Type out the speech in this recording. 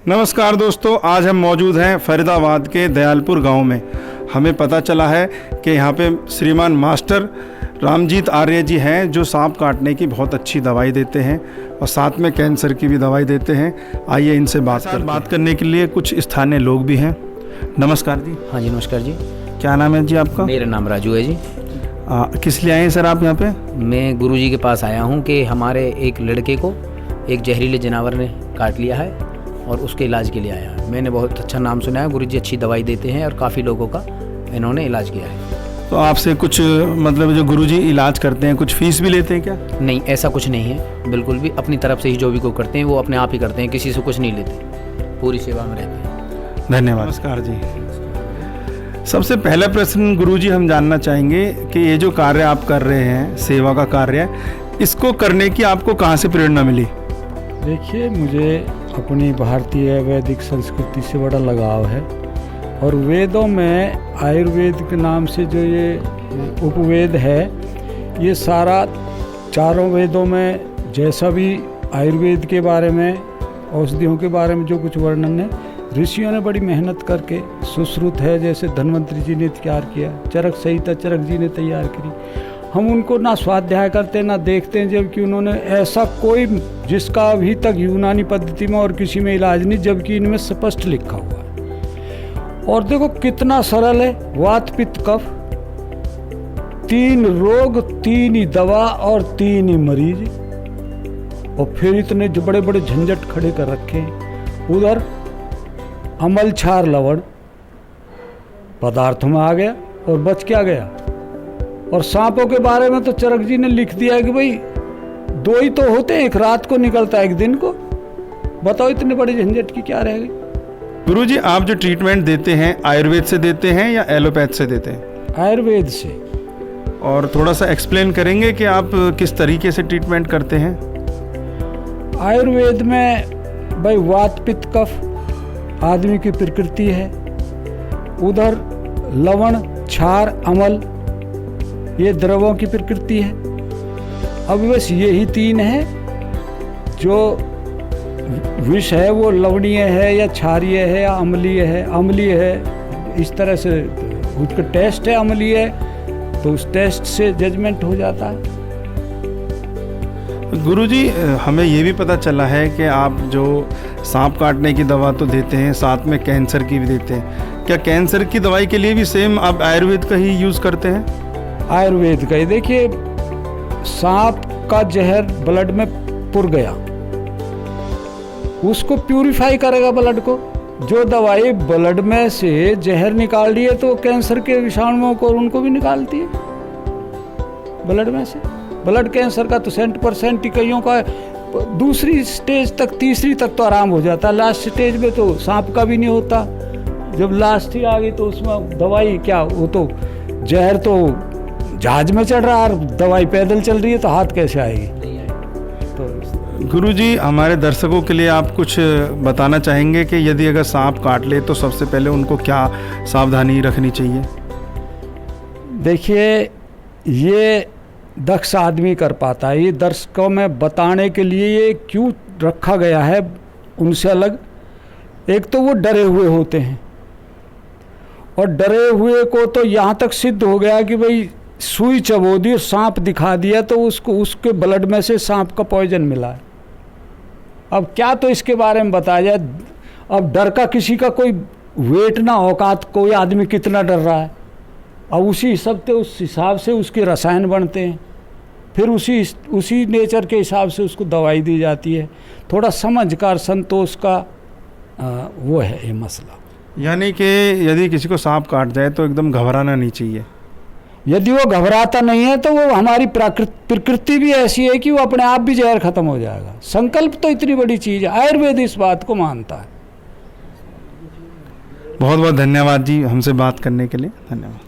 नमस्कार दोस्तों, आज हम मौजूद हैं फरीदाबाद के दयालपुर गांव में। हमें पता चला है कि यहाँ पे श्रीमान मास्टर रामजीत आर्य जी हैं जो सांप काटने की बहुत अच्छी दवाई देते हैं और साथ में कैंसर की भी दवाई देते हैं। आइए इनसे बात करने के लिए कुछ स्थानीय लोग भी हैं। नमस्कार जी। हाँ जी, नमस्कार जी। क्या नाम है जी आपका? मेरा नाम राजू है जी। किस लिए आए हैं सर आप यहाँ पे? मैं गुरुजी के पास आया हूँ कि हमारे एक लड़के को एक जहरीले जानवर ने काट लिया है और उसके इलाज के लिए आया है। मैंने बहुत अच्छा नाम सुना है, गुरुजी अच्छी दवाई देते हैं और काफ़ी लोगों का इन्होंने इलाज किया है। तो आपसे कुछ मतलब जो गुरुजी इलाज करते हैं कुछ फीस भी लेते हैं क्या? नहीं, ऐसा कुछ नहीं है, बिल्कुल भी अपनी तरफ से ही जो भी को करते हैं वो अपने आप ही करते हैं, किसी से कुछ नहीं लेते, पूरी सेवा में रहते हैं। धन्यवाद। नमस्कार जी। सबसे पहला प्रश्न गुरुजी हम जानना चाहेंगे कि ये जो कार्य आप कर रहे हैं, सेवा का कार्य, इसको करने की आपको कहाँ से प्रेरणा मिली? देखिए, मुझे अपनी भारतीय वैदिक संस्कृति से बड़ा लगाव है और वेदों में आयुर्वेद के नाम से जो ये उपवेद है, ये सारा चारों वेदों में जैसा भी आयुर्वेद के बारे में, औषधियों के बारे में जो कुछ वर्णन है, ऋषियों ने बड़ी मेहनत करके सुश्रुत है। जैसे धन्वंतरि जी ने तैयार किया, चरक संहिता चरक जी ने तैयार करी। हम उनको ना स्वाध्याय करते ना देखते हैं, जबकि उन्होंने ऐसा कोई जिसका अभी तक यूनानी पद्धति में और किसी में इलाज नहीं, जबकि इनमें स्पष्ट लिखा हुआ है। और देखो कितना सरल है। वात पित्त कफ, 3 रोग, 3 ही दवा और 3 ही मरीज, और फिर इतने जो बड़े बड़े झंझट खड़े कर रखे हैं। उधर अमल क्षार लवण पदार्थ में आ गया और बच क्या गया। और सांपों के बारे में तो चरक जी ने लिख दिया है कि भाई 2 ही तो होते हैं, एक रात को निकलता है एक दिन को। बताओ इतने बड़े झंझट की क्या रह गई। गुरुजी, आप जो ट्रीटमेंट देते हैं आयुर्वेद से देते हैं या एलोपैथ से देते हैं? आयुर्वेद से। और थोड़ा सा एक्सप्लेन करेंगे कि आप किस तरीके से ट्रीटमेंट करते हैं? आयुर्वेद में भाई वात पित्त कफ आदमी की प्रकृति है, उधर लवण क्षार अमल ये द्रवों की प्रकृति है। अब बस यही 3 है। जो विष है वो लवणीय है या क्षारीय है या अम्लीय है। अम्लीय है इस तरह से उसका टेस्ट है, अम्लीय है तो उस टेस्ट से जजमेंट हो जाता है। गुरुजी, हमें ये भी पता चला है कि आप जो सांप काटने की दवा तो देते हैं, साथ में कैंसर की भी देते हैं। क्या कैंसर की दवाई के लिए भी सेम आप आयुर्वेद का ही यूज़ करते हैं? आयुर्वेद का ही। देखिए, सांप का जहर ब्लड में पुर गया, उसको प्यूरिफाई करेगा ब्लड को। जो दवाई ब्लड में से जहर निकाल रही है तो कैंसर के विषाणुओं को उनको भी निकालती है ब्लड में से। ब्लड कैंसर का तो 100% ही, कईयों का दूसरी स्टेज तक, तीसरी तक तो आराम हो जाता है। लास्ट स्टेज में तो सांप का भी नहीं होता। जब लास्ट ही आ गई तो उसमें दवाई क्या, वो तो जहर तो जहाज में चढ़ रहा है, दवाई पैदल चल रही है, तो हाथ कैसे आएगी? तो गुरुजी, हमारे दर्शकों के लिए आप कुछ बताना चाहेंगे कि यदि अगर सांप काट ले तो सबसे पहले उनको क्या सावधानी रखनी चाहिए? देखिए, ये दक्ष आदमी कर पाता है। ये दर्शकों में बताने के लिए ये क्यों रखा गया है उनसे अलग। एक तो वो डरे हुए होते हैं, और डरे हुए को तो यहाँ तक सिद्ध हो गया कि भाई सुई चबो दी और सांप दिखा दिया तो उसको, उसके ब्लड में से सांप का पॉइजन मिला है। अब क्या तो इसके बारे में बताया जाए। अब डर का किसी का कोई वेट ना औकात, कोई आदमी कितना डर रहा है। अब उसी हिसाब से उसके रसायन बनते हैं, फिर उसी नेचर के हिसाब से उसको दवाई दी जाती है। थोड़ा समझकर संतोष का वो है ये मसला। यानी कि यदि किसी को सांप काट जाए तो एकदम घबराना नहीं चाहिए। यदि वो घबराता नहीं है तो वो हमारी प्रकृति भी ऐसी है कि वो अपने आप भी जहर खत्म हो जाएगा। संकल्प तो इतनी बड़ी चीज़ है, आयुर्वेद इस बात को मानता है। बहुत बहुत धन्यवाद जी हमसे बात करने के लिए। धन्यवाद।